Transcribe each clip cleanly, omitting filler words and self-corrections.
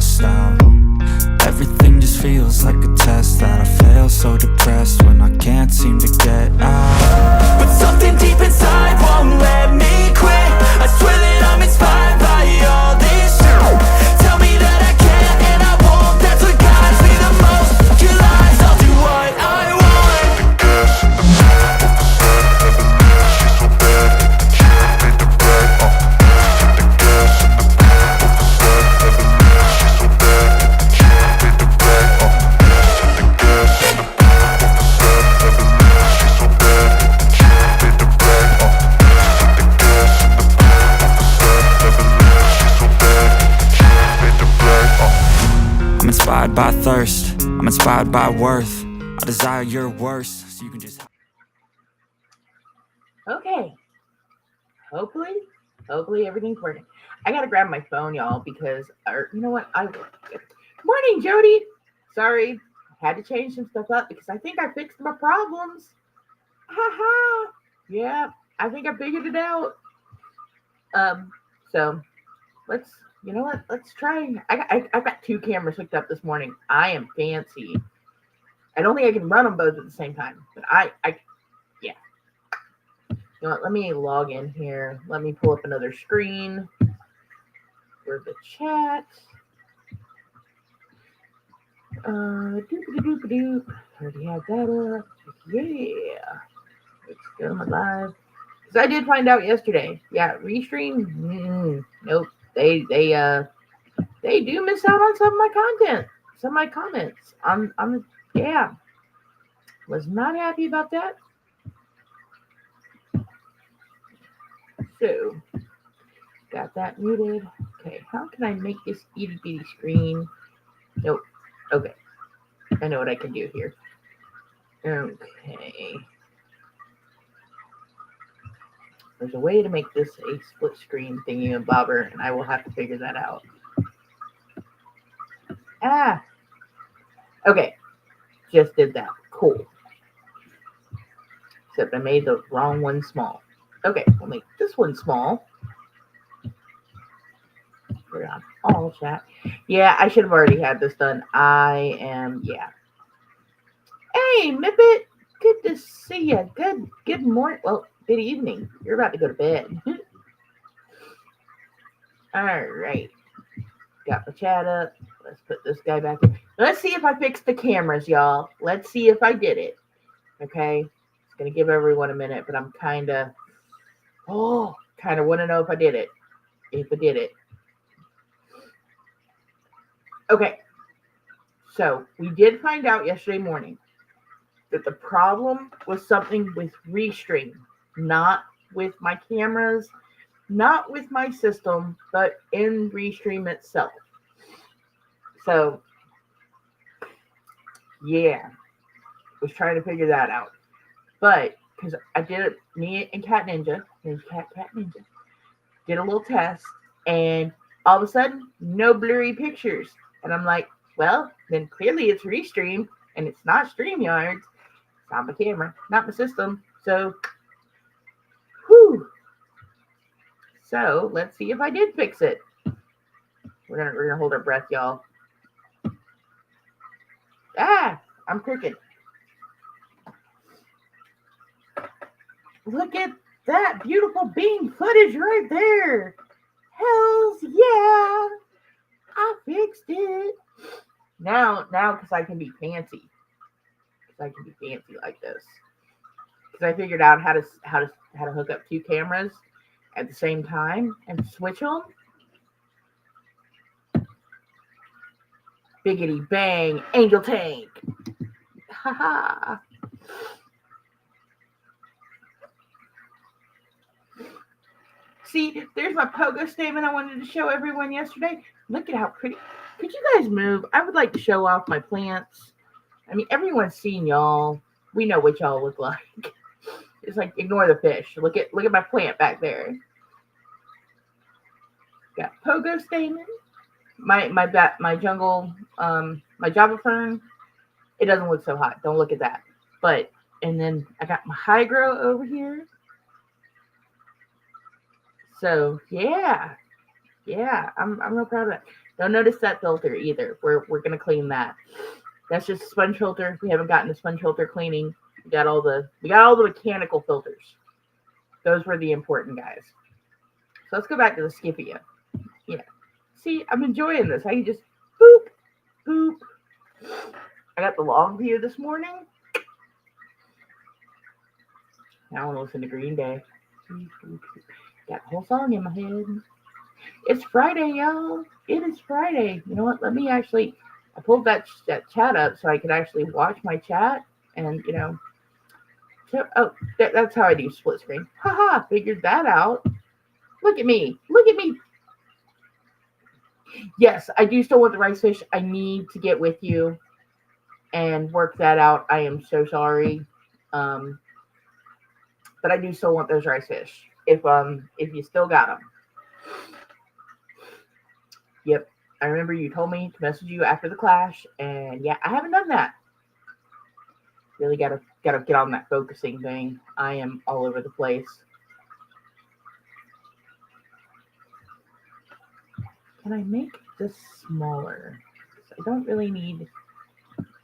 stressed out. Everything just feels like a test that I fail, so depressed when I can't seem to get out. But something deep inside won't let me quit. I swear that I'm inspired by all this shit. Tell me that I can't and I won't. That's what guides me the most. Your lies, I'll do what I want. I'm inspired by thirst, I'm inspired by worth. I desire your worst, so you can just... Okay. Hopefully everything's working. I gotta grab my phone, y'all, because, or you know what? Morning, Jody. Sorry, I had to change some stuff up because I think I fixed my problems. Haha. Yeah, I think I figured it out. So let's, you know what? Let's try. I've got 2 cameras hooked up this morning. I am fancy. I don't think I can run them both at the same time, but yeah. You know what? Let me log in here. Let me pull up another screen for the chat. Doop. Already had that up. Yeah. Let's go live. Because I did find out yesterday. Yeah, Restream. Nope. They do miss out on some of my content, some of my comments. Yeah. Was not happy about that. So, got that muted. Okay, how can I make this itty bitty screen? Nope. Okay. I know what I can do here. Okay. There's a way to make this a split screen thingy and bobber, and I will have to figure that out. Okay. Just did that. Cool. Except I made the wrong one small. Okay, we'll make this one small. Put it on all chat. Yeah, I should have already had this done. Yeah. Hey, Mippet. Good to see you. Good morning. Well, good evening. You're about to go to bed. All right. Got the chat up. Let's put this guy back in. Let's see if I fixed the cameras, y'all. Let's see if I did it. Okay. It's going to give everyone a minute, but I'm kind of want to know if I did it. If I did it. Okay. So we did find out yesterday morning that the problem was something with Restream, not with my cameras, not with my system, but in Restream itself. So, yeah, was trying to figure that out. But, because I did it, me and Cat Ninja, did a little test, and all of a sudden, no blurry pictures. And I'm like, well, then clearly it's Restream, and it's not StreamYard. It's not my camera, not my system. So, whew. So, let's see if I did fix it. We're gonna hold our breath, y'all. I'm crooked. Look at that beautiful beam footage right there. Hells yeah. I fixed it. Now, because I can be fancy. Because I can be fancy like this. Because I figured out how to hook up 2 cameras at the same time and switch them. Biggity bang, angel tank. Haha. See, there's my pogo statement I wanted to show everyone yesterday. Look at how pretty. Could you guys move? I would like to show off my plants. I mean, everyone's seen y'all. We know what y'all look like. It's like, ignore the fish. Look at my plant back there. Got pogo statement. My jungle, my Java fern. It doesn't look so hot. Don't look at that. But, and then I got my hydro over here. So, yeah, I'm real proud of that. Don't notice that filter either. We're gonna clean that. That's just a sponge filter. We haven't gotten the sponge filter cleaning. We got all the mechanical filters. Those were the important guys. So let's go back to the Scipia. Yeah. See, I'm enjoying this. I can just boop, boop. I got the long view this morning. Now I want to listen to Green Day. Got the whole song in my head. It's Friday, y'all. It is Friday. You know what? I pulled that chat up so I could actually watch my chat and, that's how I do split screen. Haha, figured that out. Look at me. Look at me. Yes, I do still want the rice fish. I need to get with you and work that out. I am so sorry. But I do still want those rice fish. If you still got them. Yep. I remember you told me to message you after the clash, and yeah, I haven't done that. Really gotta get on that focusing thing. I am all over the place. Can I make this smaller? I don't really need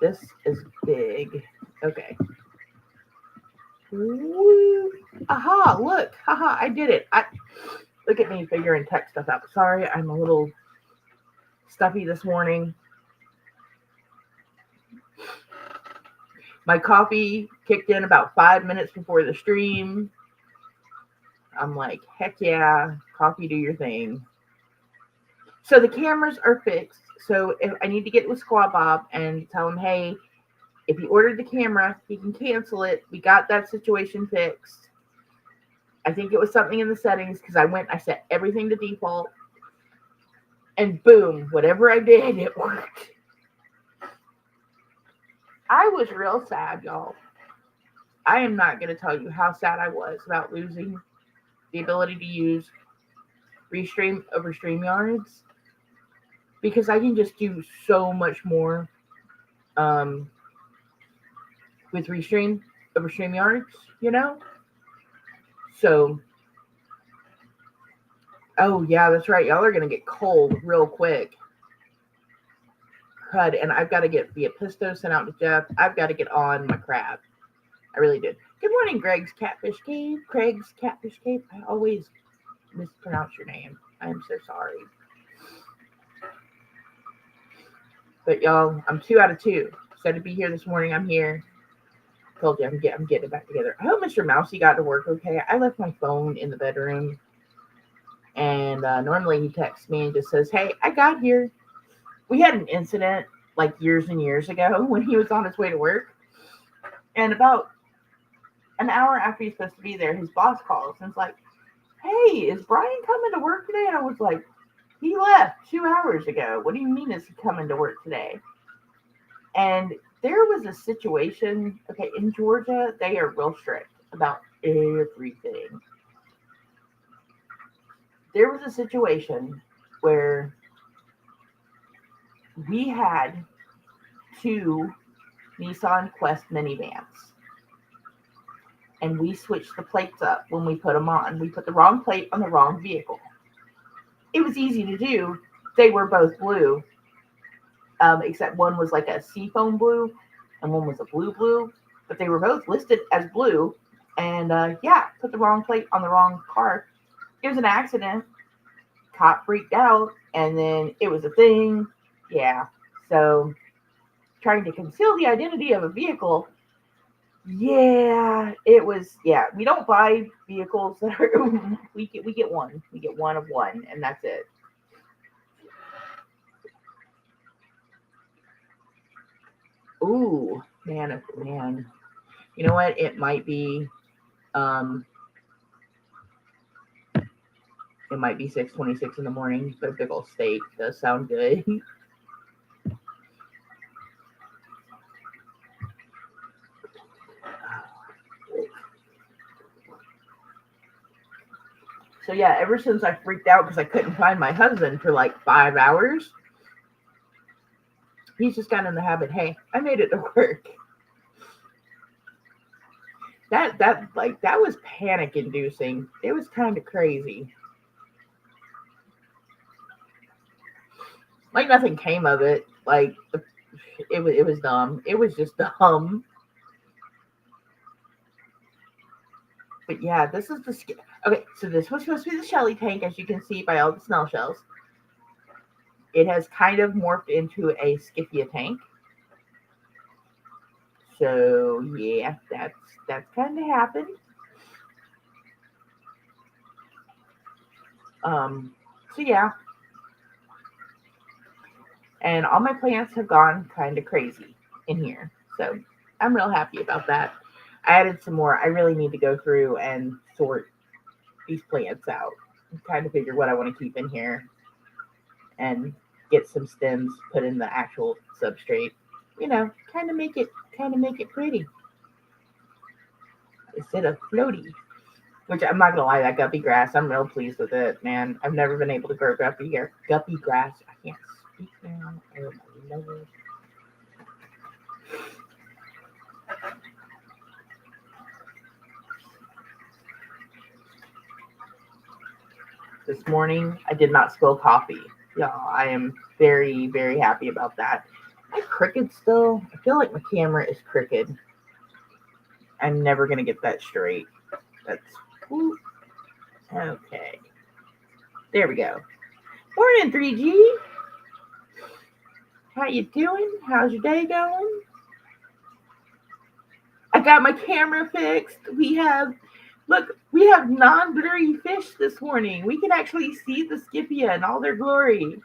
this as big. Okay. Woo. Aha, look. Haha, I did it. Look at me figuring tech stuff out. Sorry, I'm a little stuffy this morning. My coffee kicked in about 5 minutes before the stream. I'm like, heck yeah, coffee, do your thing. So the cameras are fixed. So if I need to get with Squad Bob and tell him, hey, if he ordered the camera, he can cancel it. We got that situation fixed. I think it was something in the settings because I set everything to default. And boom, whatever I did, it worked. I was real sad, y'all. I am not going to tell you how sad I was about losing the ability to use Restream over StreamYards because I can just do so much more with Restream over StreamYards, So, oh yeah, that's right. Y'all are going to get cold real quick. Crud, and I've got to get the Episto sent out to Jeff. I've got to get on my crab. I really did. Good morning, Craig's Catfish Cave. I always mispronounce your name. I'm so sorry. But y'all, I'm 2 out of 2. Said to be here this morning. I'm here. Told you I'm getting it back together. I hope Mr. Mousey got to work okay. I left my phone in the bedroom. And normally he texts me and just says, hey, I got here. We had an incident like years and years ago when he was on his way to work. And about an hour after he's supposed to be there, his boss calls and is like, hey, is Brian coming to work today? And I was like, he left 2 hours ago. What do you mean is he coming to work today? And there was a situation, okay, in Georgia, they are real strict about everything. There was a situation where we had 2 Nissan Quest minivans. And we switched the plates up when we put them on. We put the wrong plate on the wrong vehicle. It was easy to do. They were both blue, except one was like a seafoam blue and one was a blue. But they were both listed as blue. And put the wrong plate on the wrong car. It was an accident. Cop freaked out. And then it was a thing. Yeah. So trying to conceal the identity of a vehicle. Yeah, it was. Yeah, we don't buy vehicles that are. We get one. We get one of one, and that's it. Ooh, man. You know what? It might be. It might be 6:26 in the morning, but a big old steak does sound good. So yeah, ever since I freaked out because I couldn't find my husband for like 5 hours, he's just gotten in the habit. Hey, I made it to work. That was panic inducing. It was kind of crazy. Like nothing came of it. Like it was dumb. It was just dumb. But yeah, this is the okay. So this was supposed to be the Shelly tank, as you can see by all the snail shells. It has kind of morphed into a Skiffia tank. So yeah, that's kind of happened. So yeah, and all my plants have gone kind of crazy in here. So I'm real happy about that. I added some more. I really need to go through and sort these plants out, kind of figure what I want to keep in here, and get some stems put in the actual substrate. You know, kind of make it pretty instead of floaty. Which I'm not gonna lie, that guppy grass, I'm real pleased with it, man. I've never been able to grow guppy grass. I can't speak now. Oh my lord. This morning I did not spill coffee. Yeah, I am very, very happy about that. Am I crooked still? I feel like my camera is crooked. I'm never gonna get that straight. That's whoop. Okay. There we go. Morning, 3G. How you doing? How's your day going? I got my camera fixed. We have non-blurry fish this morning. We can actually see the Scipia in all their glory.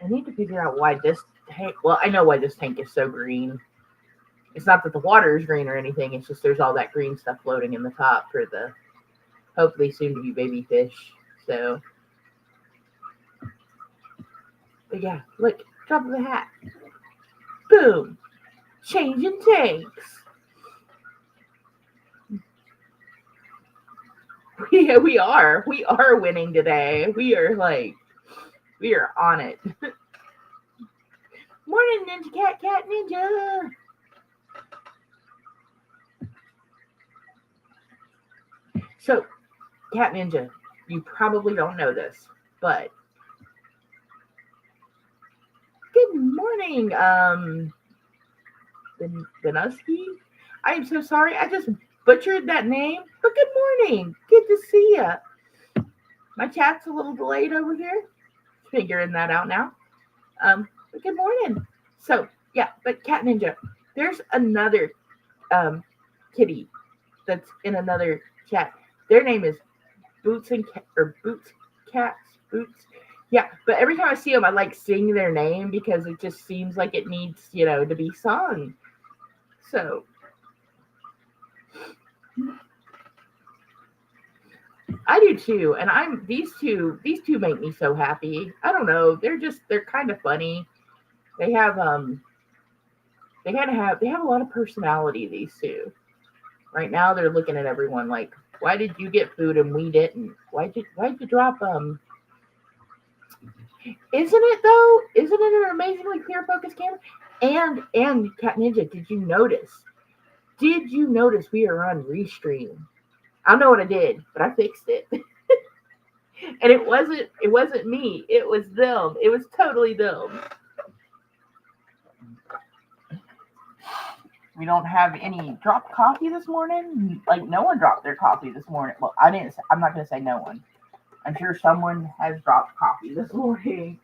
I need to figure out why this tank. Well, I know why this tank is so green. It's not that the water is green or anything. It's just there's all that green stuff floating in the top for the hopefully soon to be baby fish. So, but yeah, look, drop of the hat. Boom, changing tanks. Yeah, we are. We are winning today. We are on it. Morning, Ninja Cat Ninja. So, Cat Ninja, you probably don't know this, but good morning, Benuski. I am so sorry. I just butchered that name, but good morning. Good to see you. My chat's a little delayed over here. Figuring that out now. But good morning. So, yeah, but Cat Ninja, there's another kitty that's in another chat. Their name is Boots and Cat or Boots Cats Boots. Yeah, but every time I see them, I like sing their name because it just seems like it needs, to be sung. So, I do too, and these two make me so happy. I don't know, they're kind of funny. They have they have a lot of personality. These two. Right now, they're looking at everyone like, why did you get food and we didn't? Why'd you drop Isn't it though? Isn't it an amazingly clear focus camera? And Cat Ninja, did you notice? Did you notice we are on Restream? I don't know what I did, but I fixed it. And it wasn't me. It was them. It was totally them. We don't have any dropped coffee this morning. Like no one dropped their coffee this morning. Well, I didn't. I'm not going to say no one. I'm sure someone has dropped coffee this morning.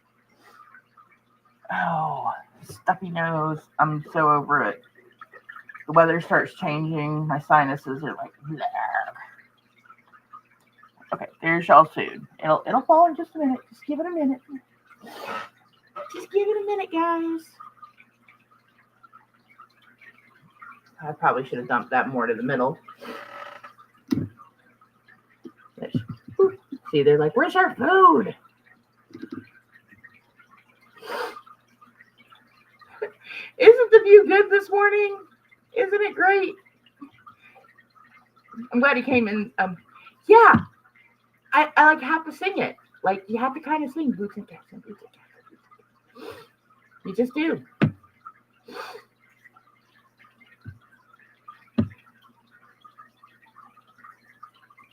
Oh, stuffy nose. I'm so over it. The weather starts changing. My sinuses are like, bleh. Okay, there's y'all's food. It'll fall in just a minute. Just give it a minute. Just give it a minute, guys. I probably should have dumped that more to the middle. See, they're like, where's our food? Isn't the view good this morning? Isn't it great? I'm glad he came in. Yeah, I like have to sing it. Like you have to kind of sing boots and cats and boots and cats. You just do.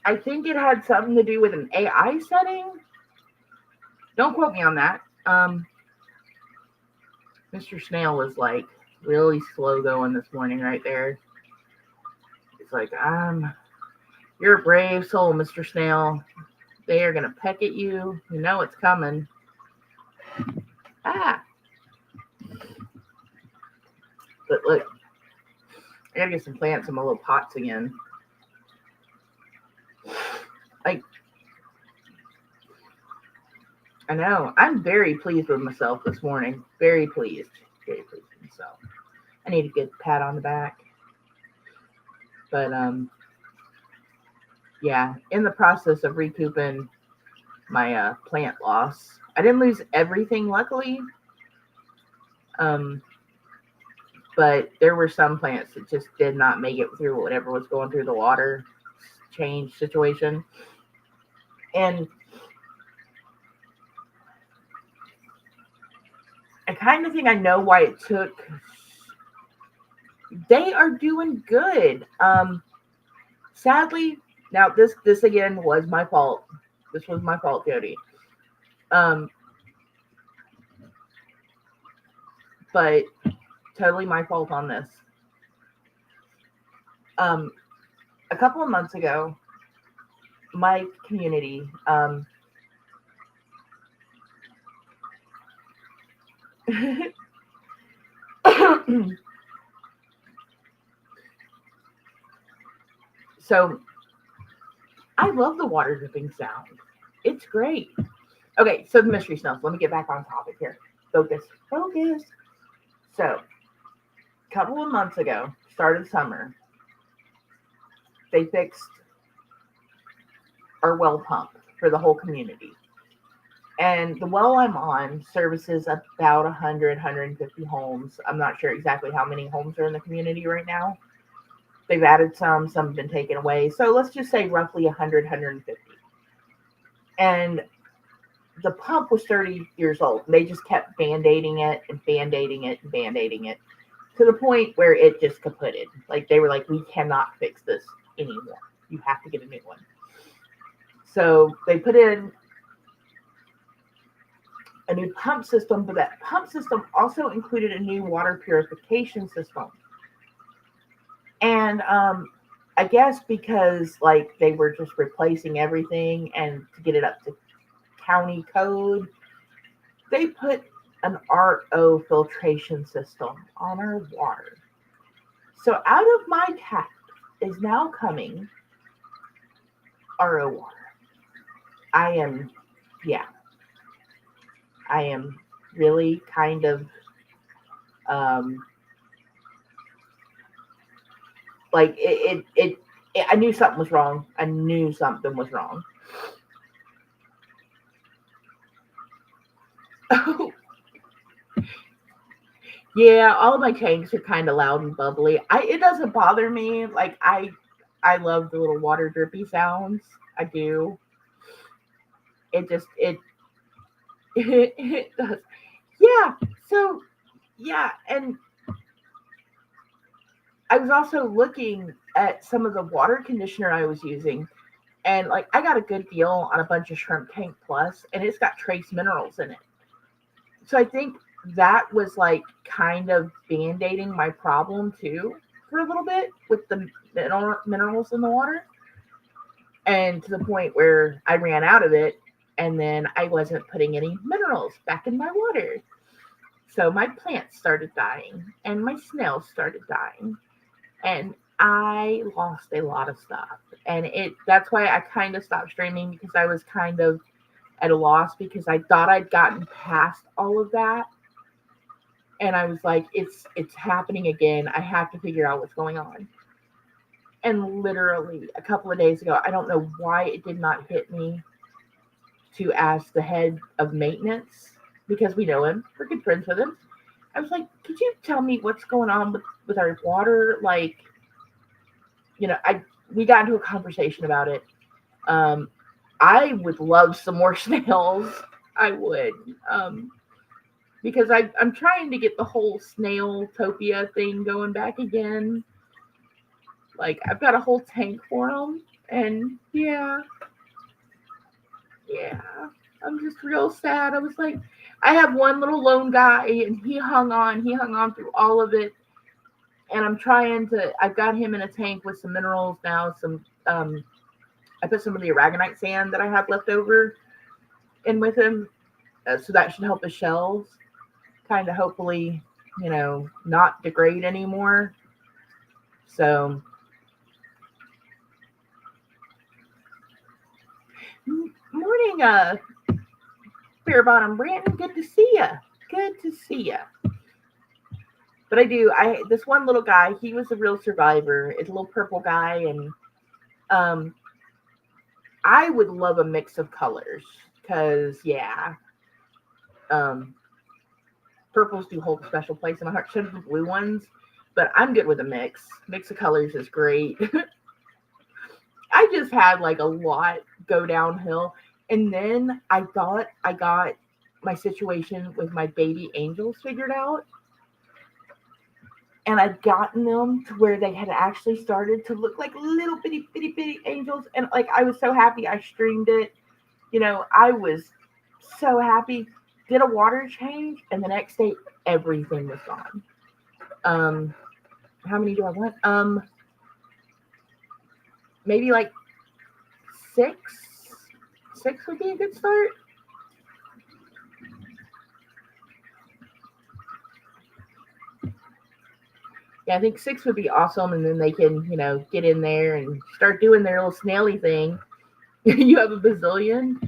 I think it had something to do with an AI setting. Don't quote me on that. Mr. Snail was like really slow going this morning right there. It's like, you're a brave soul, Mr. Snail. They are gonna peck at you. You know it's coming. Ah. But look, I gotta get some plants in my little pots again. Like, I know. I'm very pleased with myself this morning. Very pleased. Very pleased with myself. I need a good pat on the back. But yeah, in the process of recouping my plant loss, I didn't lose everything, luckily. But there were some plants that just did not make it through whatever was going through the water change situation. And I kind of think I know why it took. They are doing good. Sadly, now this again was my fault. This was my fault, Jody. But totally my fault on this. A couple of months ago, my community, so I love the water dripping sound. It's great. Okay, so the mystery smells. Let me get back on topic here. Focus. So, a couple of months ago, start of summer, they fixed our well pump for the whole community. And the well I'm on services about 100, 150 homes. I'm not sure exactly how many homes are in the community right now. They've added some have been taken away. So let's just say roughly 100, 150. And the pump was 30 years old. They just kept band-aiding it and band-aiding it and band-aiding it to the point where it just kaputted. Like they were like, we cannot fix this anymore. You have to get a new one. So they put in a new pump system, but that pump system also included a new water purification system. And I guess because like they were just replacing everything and to get it up to county code, they put an RO filtration system on our water. So out of my tap is now coming RO water. I am really kind of like it I knew something was wrong. Oh, yeah, all of my tanks are kind of loud and bubbly. It doesn't bother me. Like I love the little water drippy sounds. I do. It just it does. Yeah. So yeah, and I was also looking at some of the water conditioner I was using, and like I got a good deal on a bunch of Shrimp Tank Plus, and it's got trace minerals in it. So I think that was like kind of band-aiding my problem too for a little bit with the minerals in the water, and to the point where I ran out of it, and then I wasn't putting any minerals back in my water. So my plants started dying, and my snails started dying, and I lost a lot of stuff. And that's why I kind of stopped streaming, because I was kind of at a loss, because I thought I'd gotten past all of that. And I was like, it's happening again. I have to figure out what's going on. And literally a couple of days ago, I don't know why it did not hit me to ask the head of maintenance, because we know him. We're good friends with him. I was like, could you tell me what's going on with our water? Like, we got into a conversation about it. I would love some more snails. I would. because I'm trying to get the whole snail topia thing going back again. Like I've got a whole tank for them, and yeah, I'm just real sad. I was like, I have one little lone guy, and he hung on through all of it, and I'm trying to. I've got him in a tank with some minerals now. I put some of the aragonite sand that I have left over in with him, so that should help his shells kind of hopefully, not degrade anymore. So, morning, Fair Bottom Brandon. Good to see ya. Good to see ya. But this one little guy, he was a real survivor. It's a little purple guy, and I would love a mix of colors because, purples do hold a special place in my heart. Should have the blue ones, but I'm good with a mix. Mix of colors is great. I just had like a lot go downhill, and then I thought I got my situation with my baby angels figured out, and I'd gotten them to where they had actually started to look like little bitty angels, and like I was so happy I streamed it. I was so happy. Did a water change, and the next day everything was gone. How many do I want? Maybe like 6. 6 would be a good start. Yeah, I think 6 would be awesome, and then they can, get in there and start doing their little snaily thing. You have a bazillion.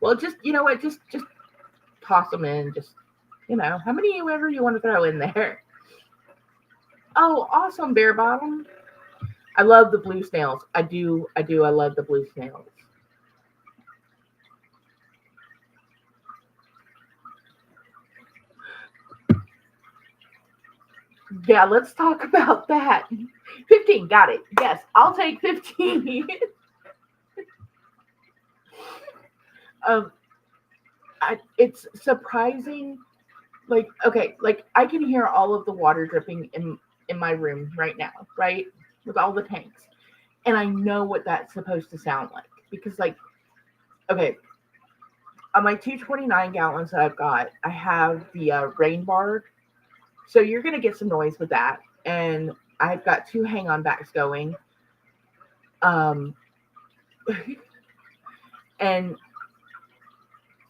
Well, just just toss them in. Just how many ever you want to throw in there. Oh, awesome, Bare Bottom. I love the blue snails. I do. I love the blue snails. Yeah, let's talk about that. 15, got it. Yes, I'll take 15. um, it's surprising. Like, okay, like I can hear all of the water dripping in my room right now, right? With all the tanks. And I know what that's supposed to sound like. Because like, okay, on my 229 gallons that I've got, I have the rain bar. So you're going to get some noise with that. And I've got 2 hang-on backs going. And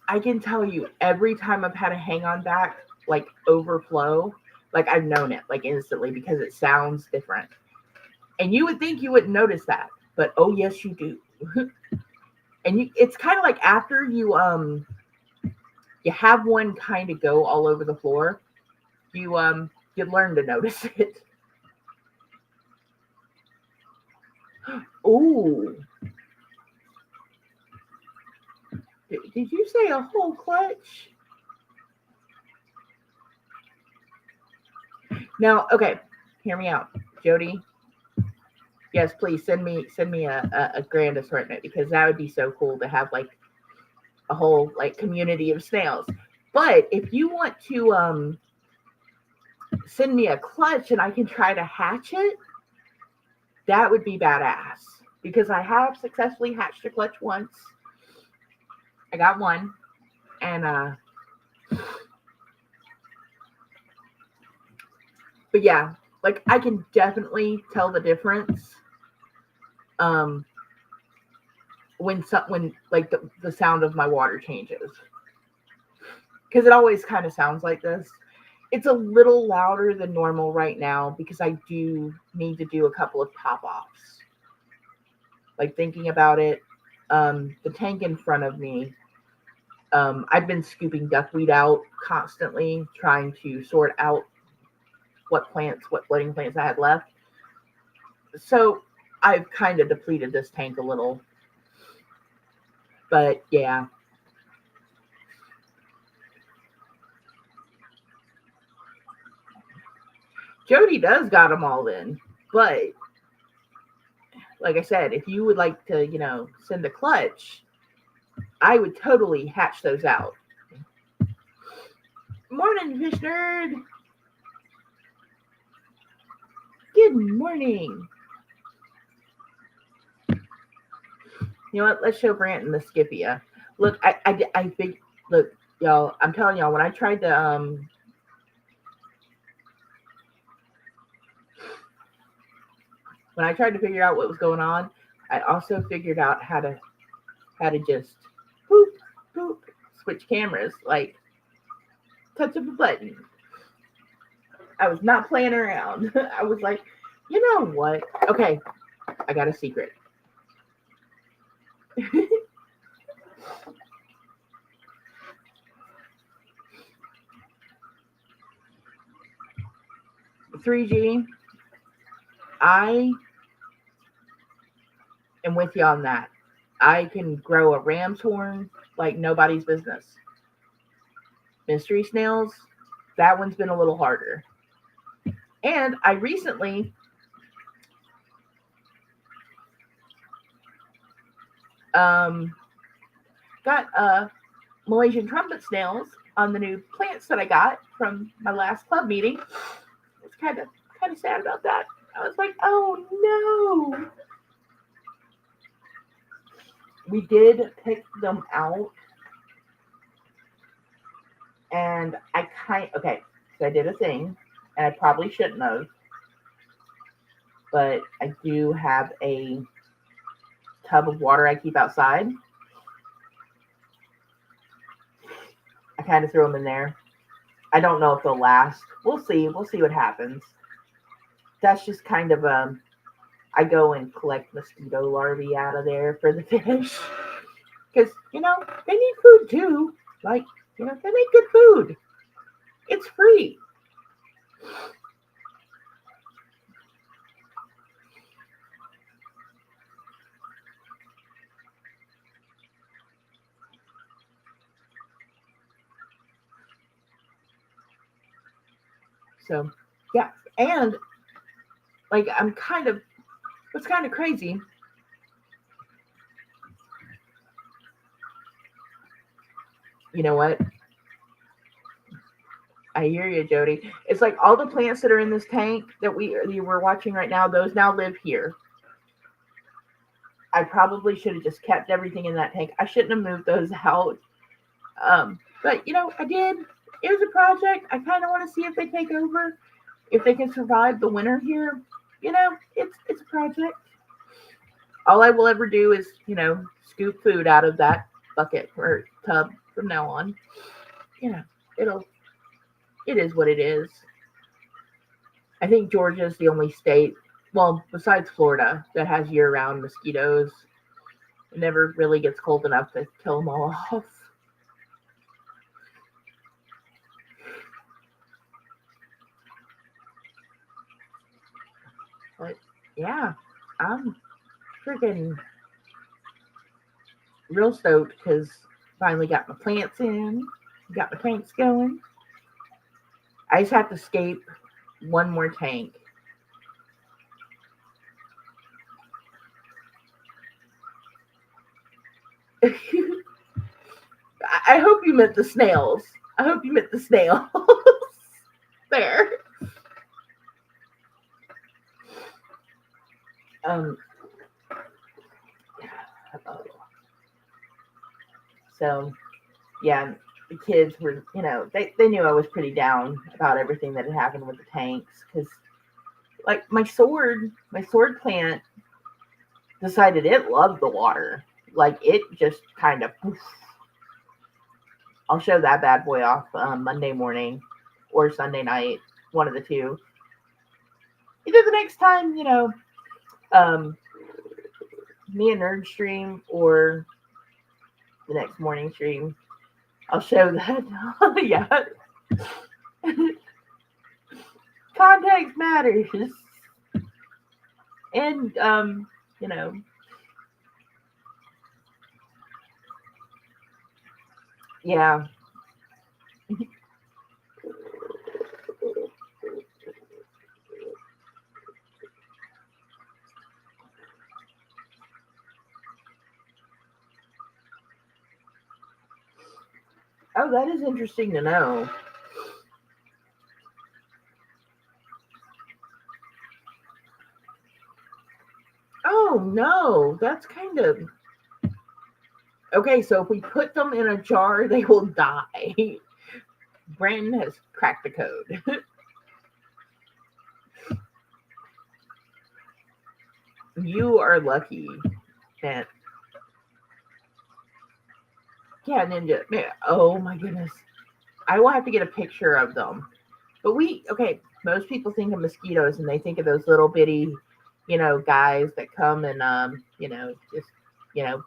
I can tell you every time I've had a hang-on back, like overflow, like I've known it like instantly because it sounds different. And you would think you wouldn't notice that, but oh yes, you do. And it's kind of like after you have one kind of go all over the floor, you learn to notice it. Ooh. Did you say a whole clutch? Now, okay, hear me out, Jody. Yes, please send me a grand assortment because that would be so cool to have like a whole like community of snails. But if you want to send me a clutch and I can try to hatch it, that would be badass because I have successfully hatched a clutch once. I got one, and but yeah, like I can definitely tell the difference when like the sound of my water changes, because it always kind of sounds like this. It's a little louder than normal right now because I do need to do a couple of top offs. Like thinking about it, the tank in front of me, I've been scooping duckweed out constantly, trying to sort out what floating plants I had left. So I've kind of depleted this tank a little. But yeah. Jody does got them all in. But like I said, if you would like to, send a clutch, I would totally hatch those out. Morning, fish nerd. Good morning. You know what? Let's show Brandon the Scipia. Look, I think. Look, y'all. I'm telling y'all. When I tried to figure out what was going on, I also figured out how to just boop boop switch cameras, like touch of a button. I was not playing around. I was like, you know what? Okay, I got a secret. 3G, I am with you on that. I can grow a ram's horn like nobody's business. Mystery snails, that one's been a little harder. And I recently got Malaysian trumpet snails on the new plants that I got from my last club meeting. I was kind of sad about that. I was like, oh no. We did pick them out, and so I did a thing, and I probably shouldn't have, but I do have a tub of water I keep outside. I kind of threw them in there. I don't know if they'll last. We'll see what happens. That's just kind of I go and collect mosquito larvae out of there for the fish. Because, they need food too. Like, they make good food. It's free. So, yeah. And, like, what's kind of crazy, you know what? I hear you, Jody. It's like all the plants that are in this tank that we're watching right now, those now live here. I probably should have just kept everything in that tank. I shouldn't have moved those out. But, I did. It was a project. I kind of want to see if they take over, if they can survive the winter here. It's a project. All I will ever do is, scoop food out of that bucket or tub from now on. It is what it is. I think Georgia is the only state, well, besides Florida, that has year-round mosquitoes. It never really gets cold enough to kill them all off. But yeah, I'm freaking real stoked because finally got my plants in, got my tanks going. I just have to escape one more tank. I hope you meant the snails. There. So, yeah, the kids were, they knew I was pretty down about everything that had happened with the tanks. Because, like, my sword plant decided it loved the water. Like, it just kind of, poof. I'll show that bad boy off Monday morning or Sunday night, one of the two. Either the next time, me and Nerd stream, or the next morning stream, I'll show that. Yeah. Context matters. And, yeah. Oh, that is interesting to know. Oh no, that's kind of okay. So if we put them in a jar, they will die. Brandon has cracked the code. You are lucky that. Yeah, Ninja. Oh my goodness. I will have to get a picture of them. But most people think of mosquitoes and they think of those little bitty, guys that come and, just,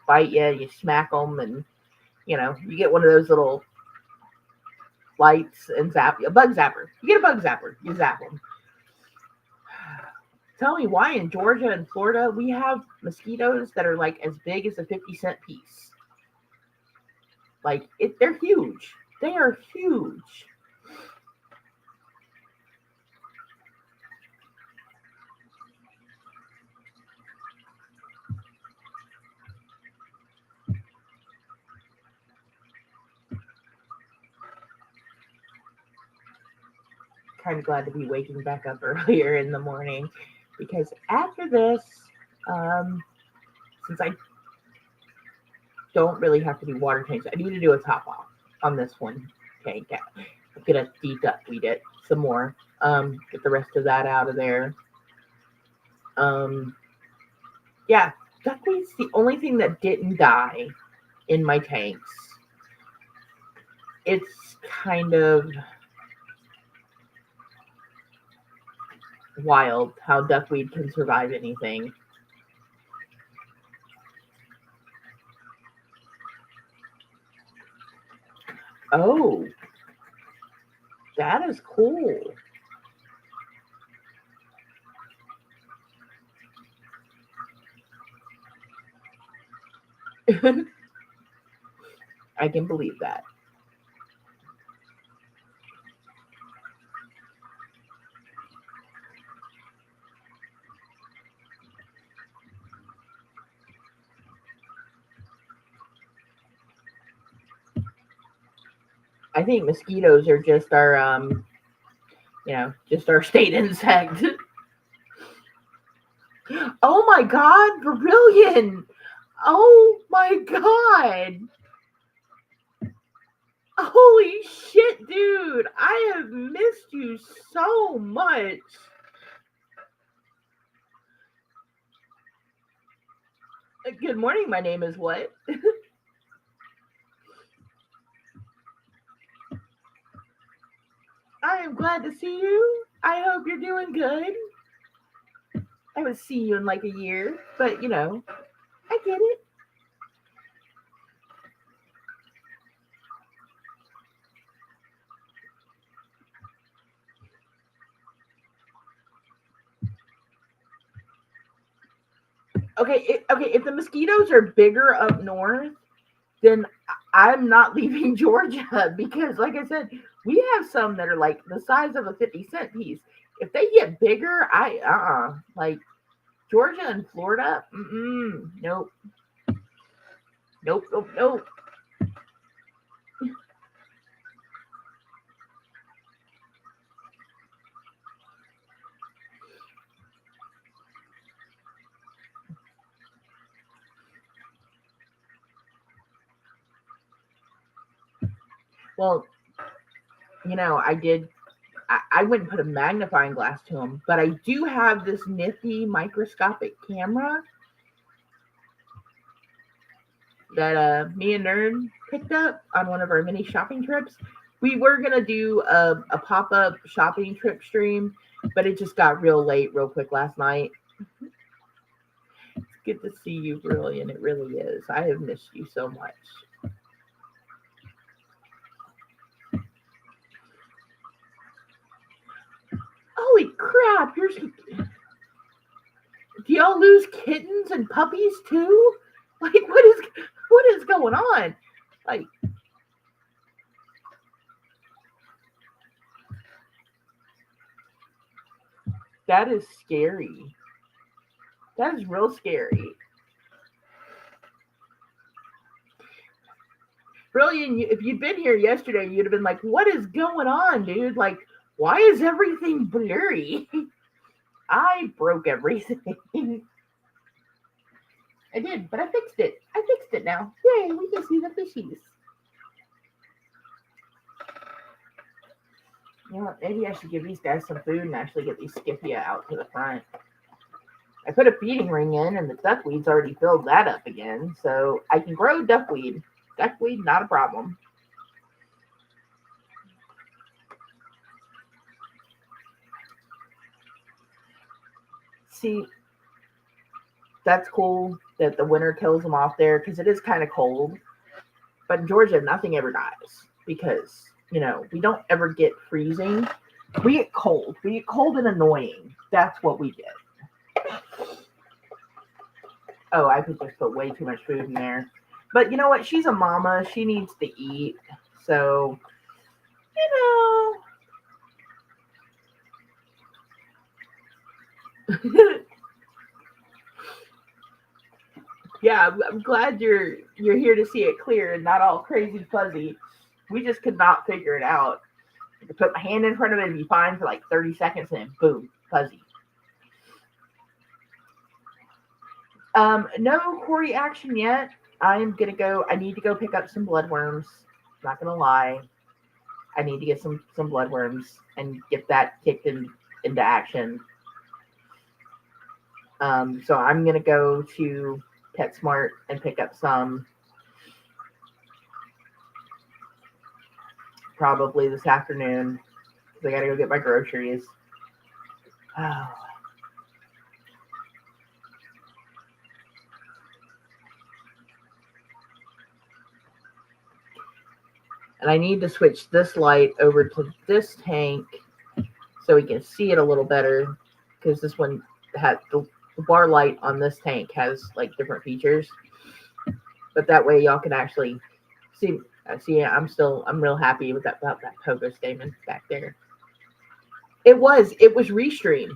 bite you, you smack them and, you get one of those little lights and zap you. A bug zapper. You get a bug zapper. You zap them. Tell me why in Georgia and Florida we have mosquitoes that are like as big as a 50-cent piece. Like, they're huge. They are huge. Kind of glad to be waking back up earlier in the morning because after this, since I don't really have to do water changes, I need to do a top off on this one tank. I'm gonna weed it some more. Get the rest of that out of there. Yeah, duckweed's the only thing that didn't die in my tanks. It's kind of wild how duckweed can survive anything. Oh, that is cool. I can believe that. I think mosquitoes are just our, just our state insect. Oh my God, Brilliant! Oh my God! Holy shit, dude! I have missed you so much. Good morning. My name is what? I am glad to see you. I hope you're doing good. I haven't seen you in like a year, but I get it. Okay, if the mosquitoes are bigger up north, then I'm not leaving Georgia because, like I said, we have some that are like the size of a 50-cent piece. If they get bigger, like Georgia and Florida, nope, nope, nope, nope. Well, I wouldn't put a magnifying glass to them, but I do have this nifty microscopic camera that me and Nerd picked up on one of our mini shopping trips. We were going to do a pop-up shopping trip stream, but it just got real late real quick last night. It's good to see you, Brilliant. It really is. I have missed you so much. Holy crap! Do y'all lose kittens and puppies too? Like, what is going on? Like, that is scary. That is real scary. Brilliant. If you'd been here yesterday, you'd have been like, what is going on, dude? Like, why is everything blurry? I broke everything. I did, but I fixed it. I fixed it now. Yay, we can see the fishies. You know what? Maybe I should give these guys some food and actually get these Skippia out to the front. I put a feeding ring in, and the duckweed's already filled that up again, so I can grow duckweed. Duckweed, not a problem. See, that's cool that the winter kills them off there because it is kind of cold. But in Georgia, nothing ever dies because, we don't ever get freezing. We get cold. We get cold and annoying. That's what we get. Oh, I could just put way too much food in there. But you know what? She's a mama. She needs to eat. So, yeah, I'm glad you're here to see it clear and not all crazy fuzzy. We just could not figure it out. I could put my hand in front of it and be fine for like 30 seconds and then boom, fuzzy. No quarry action yet. I need to go pick up some bloodworms. Not gonna lie. I need to get some bloodworms and get that kicked into action. So I'm gonna go to PetSmart and pick up some probably this afternoon because I gotta go get my groceries. Oh. And I need to switch this light over to this tank so we can see it a little better because this one had the bar light on this tank has like different features, but that way y'all can actually see. I'm real happy with that pogo statement back there. It was restream.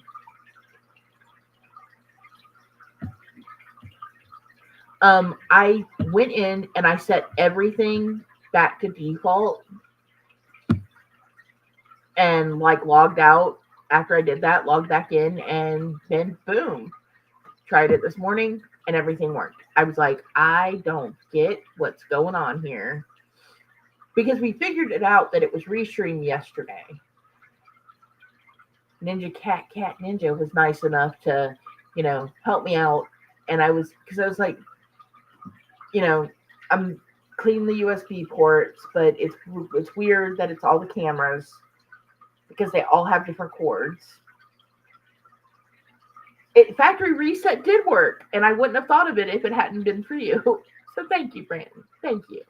I went in and I set everything back to default and like logged out after I did that, logged back in, and then boom, tried it this morning and everything worked. I was like, I don't get what's going on here because we figured it out that it was restream yesterday. Cat Ninja was nice enough to, help me out. And I was like, I'm cleaning the USB ports, but it's weird that it's all the cameras because they all have different cords. Factory reset did work, and I wouldn't have thought of it if it hadn't been for you. So thank you, Brandon. Thank you.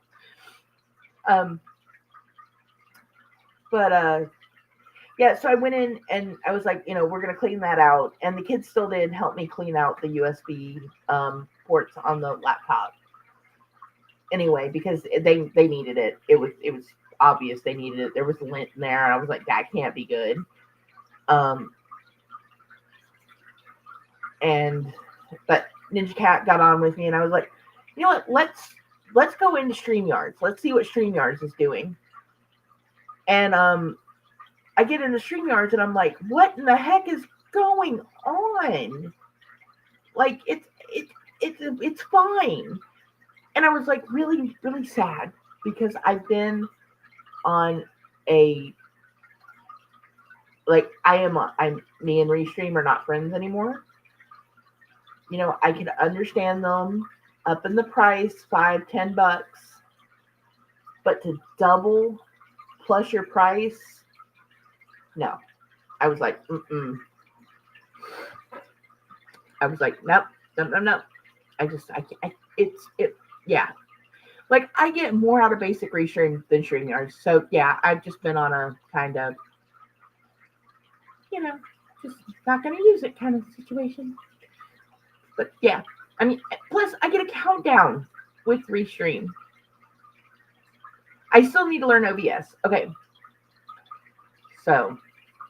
Yeah, so I went in and I was like, we're going to clean that out. And the kids still did help me clean out the USB ports on the laptop. Anyway, because they needed it. It was obvious they needed it. There was lint in there. And I was like, that can't be good. But Ninja Cat got on with me and I was like, you know what, let's go into StreamYards. Let's see what StreamYards is doing. And I get into StreamYards and I'm like, what in the heck is going on? Like it's fine. And I was like really, really sad because I've been on me and Restream are not friends anymore. I could understand them up in the price, $5-10, but to double plus your price, no. I was like, I was like, nope. Yeah. Like, I get more out of basic restream than StreamYards. So, yeah, I've just been on a kind of, just not going to use it kind of situation. But, yeah. I mean, plus, I get a countdown with Restream. I still need to learn OBS. Okay. So,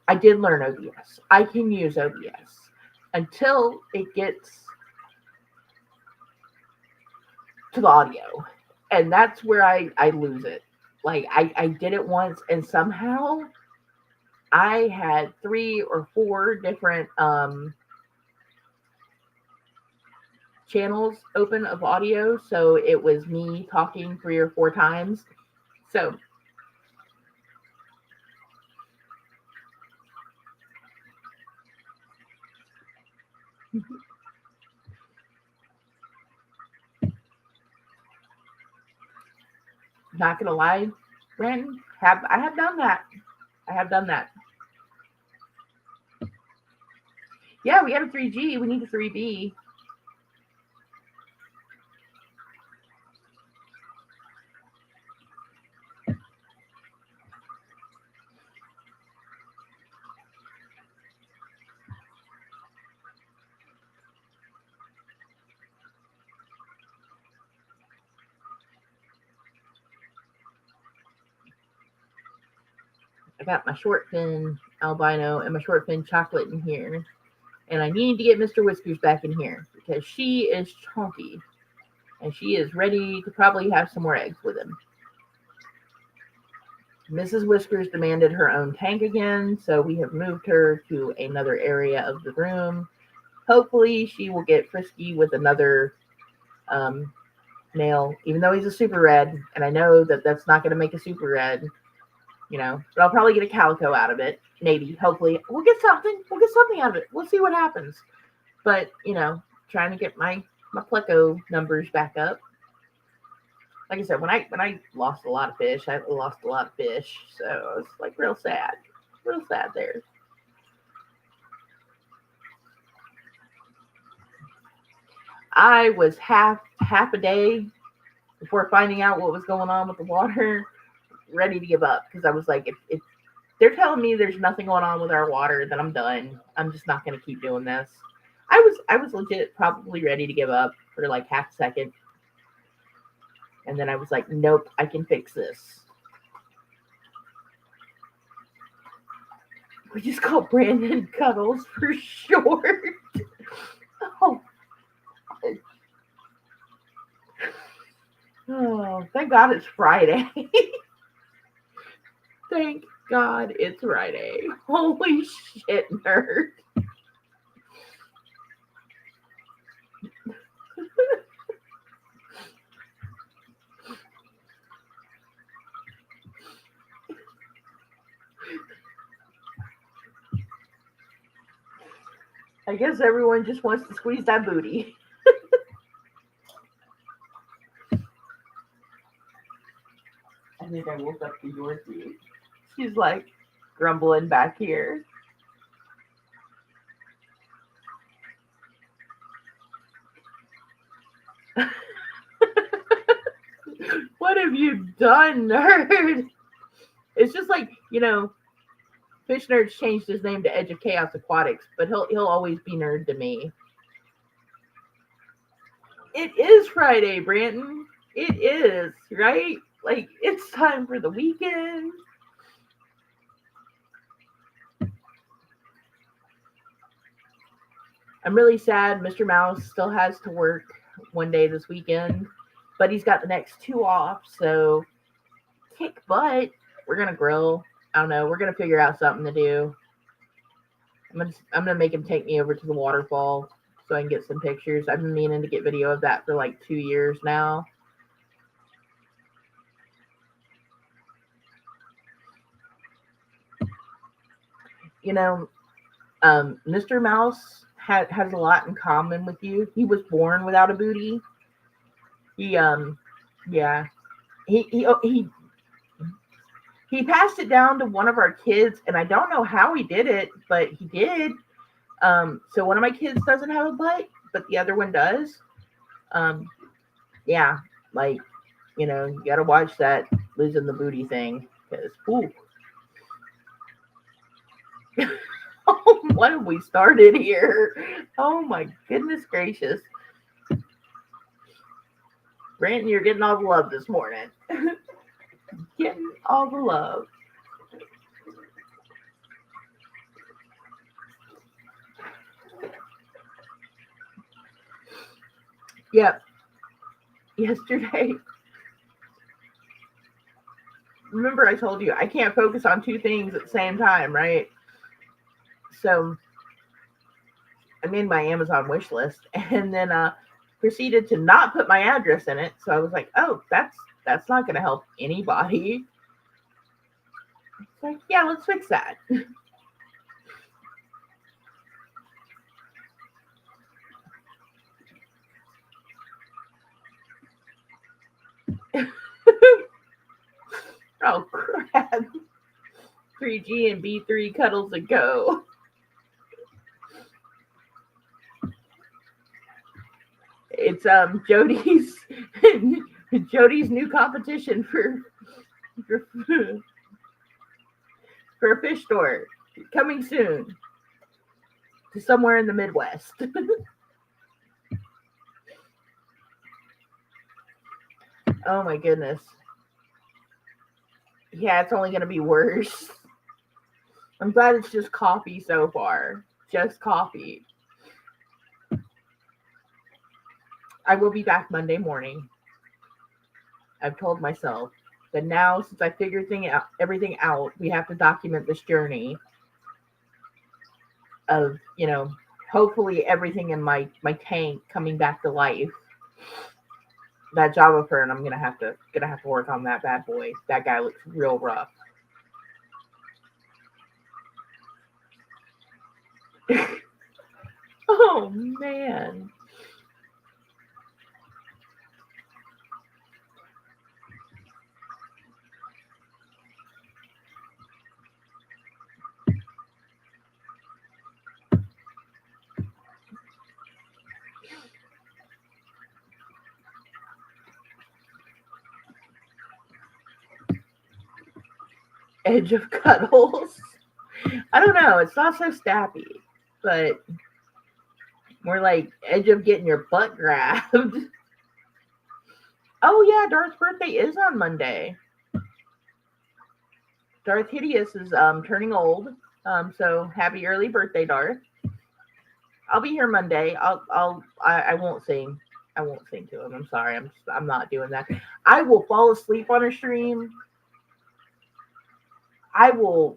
I did learn OBS. I can use OBS until it gets to the audio. And that's where I lose it. Like, I did it once, and somehow I had 3 or 4 different channels open of audio, so it was me talking 3 or 4 times. So not gonna lie, Brandon, I have done that. I have done that. Yeah, we got a 3G. We need a 3B. I got my short fin albino and my short fin chocolate in here. And I need to get Mr. Whiskers back in here because she is chunky. And she is ready to probably have some more eggs with him. Mrs. Whiskers demanded her own tank again, so we have moved her to another area of the room. Hopefully she will get frisky with another male, even though he's a super red. And I know that that's not going to make a super red. But I'll probably get a calico out of it. Maybe, hopefully. We'll get something. We'll get something out of it. We'll see what happens. But, trying to get my pleco numbers back up. Like I said, when I lost a lot of fish, I lost a lot of fish. So I was like real sad. Real sad there. I was half a day before finding out what was going on with the water, ready to give up because I was like, if they're telling me there's nothing going on with our water, then I'm done. I'm just not going to keep doing this. I was legit probably ready to give up for like half a second. And then I was like, nope, I can fix this. We just call Brandon Cuddles for short. Oh, thank God it's Friday. Thank God it's Friday. Holy shit, nerd. I guess everyone just wants to squeeze that booty. I think I woke up to Dorothy. She's like grumbling back here. What have you done, nerd? It's just like, Fish Nerd's changed his name to Edge of Chaos Aquatics, but he'll always be nerd to me. It is Friday, Brandon. It is, right? Like, it's time for the weekend. I'm really sad Mr. Mouse still has to work one day this weekend, but he's got the next 2 off, so kick butt. We're going to grill. I don't know. We're going to figure out something to do. I'm gonna make him take me over to the waterfall so I can get some pictures. I've been meaning to get video of that for like 2 years now. Mr. Mouse has a lot in common with you. He was born without a booty. He passed it down to one of our kids, and I don't know how he did it, but he did. So one of my kids doesn't have a butt, but the other one does. You gotta watch that losing the booty thing, because what have we started here? Oh my goodness gracious. Brandon, you're getting all the love this morning. Getting all the love. Yep. Yesterday. Remember I told you I can't focus on 2 things at the same time, right? So I made my Amazon wish list, and then proceeded to not put my address in it. So I was like, oh, that's not going to help anybody. It's like, yeah, let's fix that. Oh, crap. 3G and B3 cuddles a go. It's Jody's new competition for, for a fish store coming soon to somewhere in the Midwest. Oh my goodness. Yeah, it's only going to be worse. I'm glad it's just coffee so far. Just coffee. I will be back Monday morning. I've told myself that now, since I figured everything out, we have to document this journey of, hopefully everything in my tank coming back to life. That Java fern, I'm gonna have to work on that bad boy. That guy looks real rough. Oh man. Edge of cuddles. I don't know. It's not so stabby, but more like edge of getting your butt grabbed. Oh yeah, Darth's birthday is on Monday. Darth Hideous is turning old. So happy early birthday, Darth. I'll be here Monday. I won't sing. I won't sing to him. I'm sorry. I'm not doing that. I will fall asleep on a stream. I will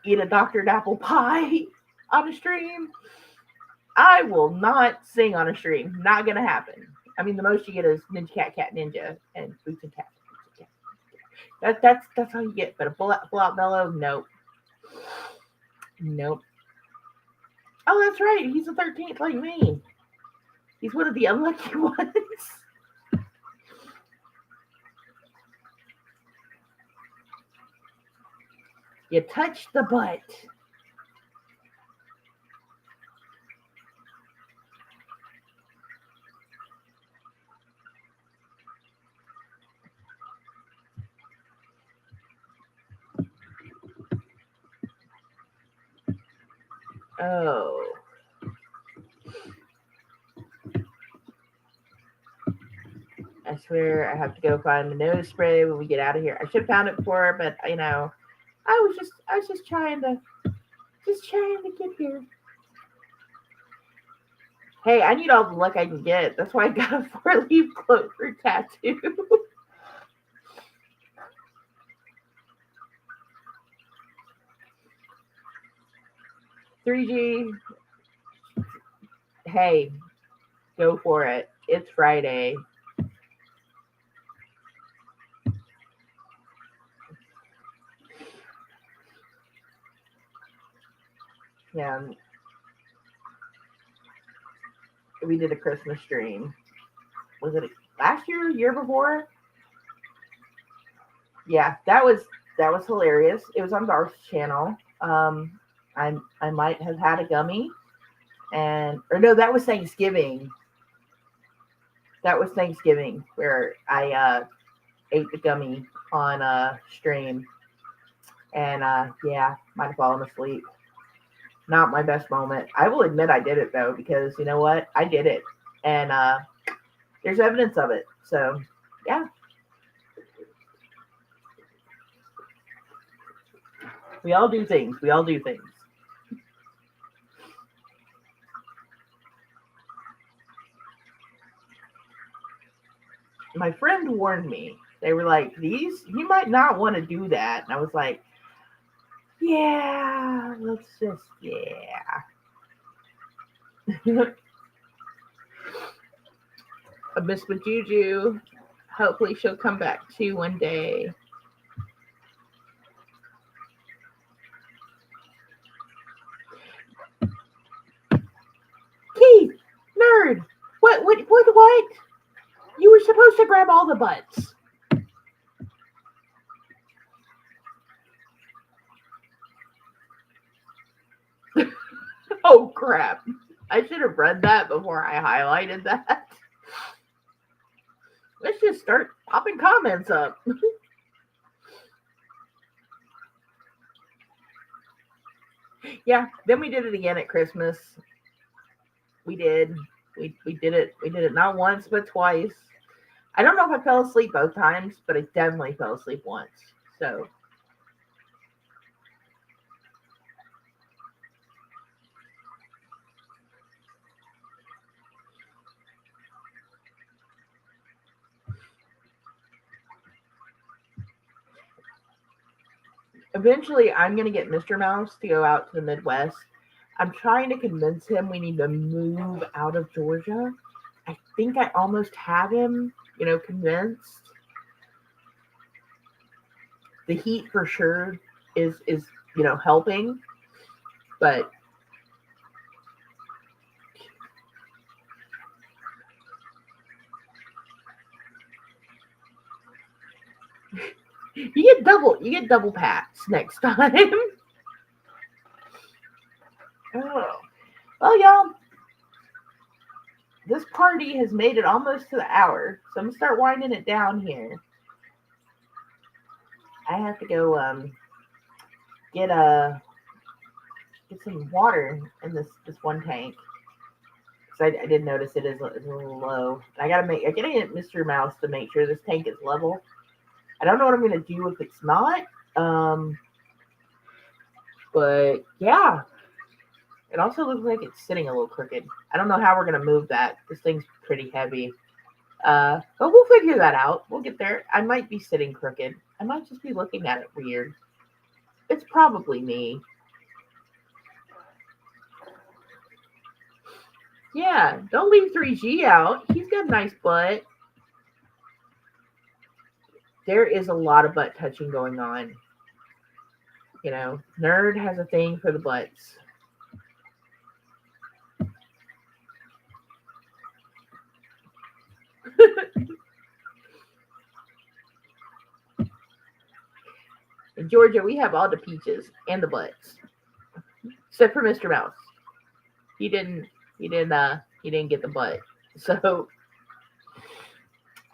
eat a Dr. apple pie on a stream. I will not sing on a stream. Not gonna happen. I mean, the most you get is Ninja Cat Ninja and Boots and Cat. That's how you get. But a full out mellow, nope. Oh, that's right. He's the 13th, like me. He's one of the unlucky ones. You touched the butt. Oh. I swear I have to go find the nose spray when we get out of here. I should have found it before, but I was just trying to get here. Hey, I need all the luck I can get. That's why I got a 4-leaf clover tattoo. $3G. Hey, go for it. It's Friday. Yeah. We did a Christmas stream. Was it last year, year before? Yeah, that was hilarious. It was on Darth's channel. I might have had a gummy, or no, that was Thanksgiving. That was Thanksgiving where I ate the gummy on stream, and yeah, might have fallen asleep. Not my best moment. I will admit I did it though, because you know what? I did it, and there's evidence of it. So yeah. We all do things. My friend warned me. They were like, you might not want to do that. And I was like, yeah, let's just, yeah. I miss with Juju. Hopefully she'll come back too one day. Keith, nerd. What? You were supposed to grab all the butts. Oh crap. I should have read that before I highlighted that. Let's just start popping comments up. Yeah, then we did it again at Christmas. We did. We did it. We did it not once but twice. I don't know if I fell asleep both times, but I definitely fell asleep once. So eventually I'm gonna get Mr. Mouse to go out to the Midwest. I'm trying to convince him we need to move out of Georgia. I think I almost have him, convinced. The heat for sure is helping, but you get double pats next time. Oh. Well, y'all, this party has made it almost to the hour, so I'm gonna start winding it down here. I have to go get some water in this one tank because I did notice it is a little low. I gotta get Mr. Mouse to make sure this tank is level. I don't know what I'm gonna do if it's not. But yeah, it also looks like it's sitting a little crooked. I don't know how we're gonna move that. This thing's pretty heavy. But we'll figure that out. We'll get there. I might be sitting crooked. I might just be looking at it weird. It's probably me. Yeah, don't leave 3G out. He's got a nice butt. There is a lot of butt touching going on. Nerd has a thing for the butts. In Georgia, we have all the peaches and the butts, except for Mr. Mouse. He didn't. He didn't get the butt. So,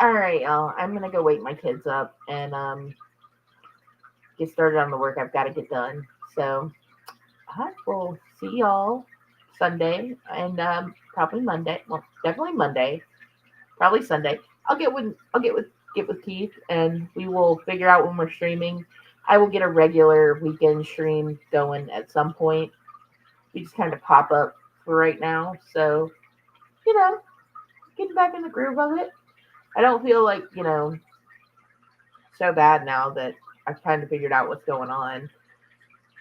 all right, y'all. I'm gonna go wake my kids up and get started on the work I've got to get done. So, I will see y'all Sunday and probably Monday. Well, definitely Monday. Probably Sunday. I'll get with Keith and we will figure out when we're streaming. I will get a regular weekend stream going at some point. We just kind of pop up for right now. So, getting back in the groove of it. I don't feel like, so bad now that I've kind of figured out what's going on.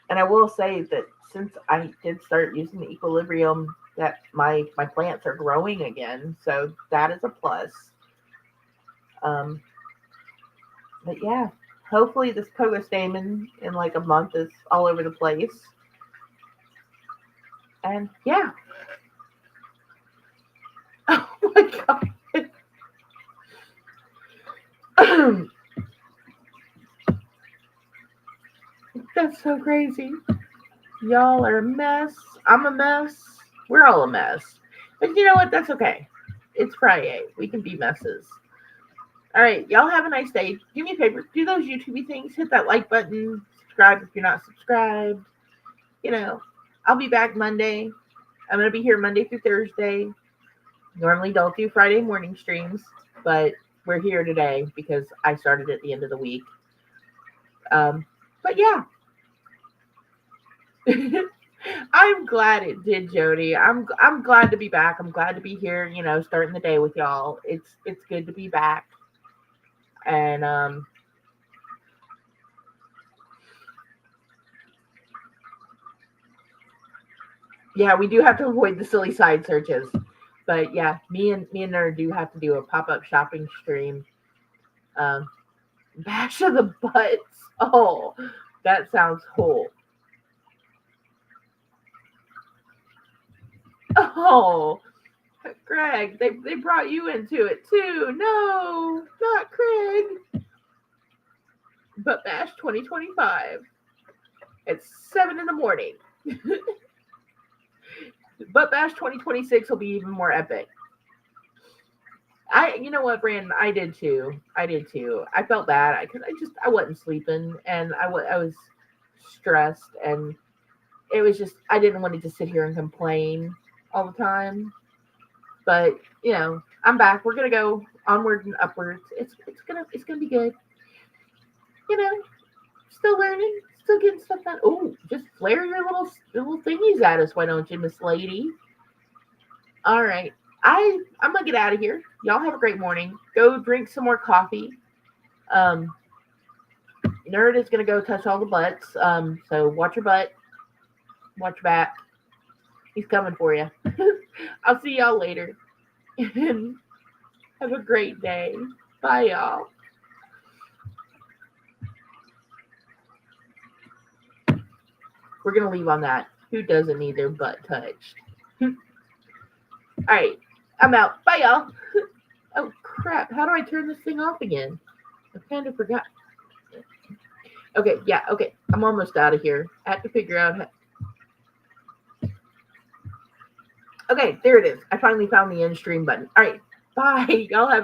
And I will say that since I did start using the equilibrium, that my plants are growing again. So that is a plus. But yeah, hopefully this pogo stamen in like a month is all over the place. And yeah. Oh my god. That's so crazy. Y'all are a mess. I'm a mess. We're all a mess. But you know what? That's okay. It's Friday. We can be messes. All right. Y'all have a nice day. Do me a favor. Do those YouTube things. Hit that like button. Subscribe if you're not subscribed. I'll be back Monday. I'm going to be here Monday through Thursday. Normally don't do Friday morning streams, but we're here today because I started at the end of the week. But yeah. I'm glad it did, Jody. I'm glad to be back. I'm glad to be here, starting the day with y'all. It's good to be back. And yeah, we do have to avoid the silly side searches. But yeah, me and Nerd do have to do a pop-up shopping stream. Um, Bash of the Butts. Oh, that sounds cool. Oh, Greg, they brought you into it too. No, not Craig. But Bash 2025. It's 7 in the morning. But Bash 2026 will be even more epic. You know what, Brandon? I did too. I felt bad because I wasn't sleeping and I was stressed and it was just I didn't want to just sit here and complain all the time. But I'm back. We're gonna go onward and upwards. It's gonna be good. You know, still learning, still getting stuff done. Oh, just flare your little thingies at us, why don't you, Miss Lady? All right. I'm gonna get out of here. Y'all have a great morning. Go drink some more coffee. Um, Nerd is gonna go touch all the butts. So watch your butt. Watch your back. He's coming for you. I'll see y'all later. Have a great day. Bye, y'all. We're gonna leave on that. Who doesn't need their butt touched? All right. I'm out. Bye, y'all. Oh, crap. How do I turn this thing off again? I kind of forgot. Okay, yeah, okay. I'm almost out of here. I have to figure out how. Okay, there it is. I finally found the end stream button. All right. Bye. Y'all have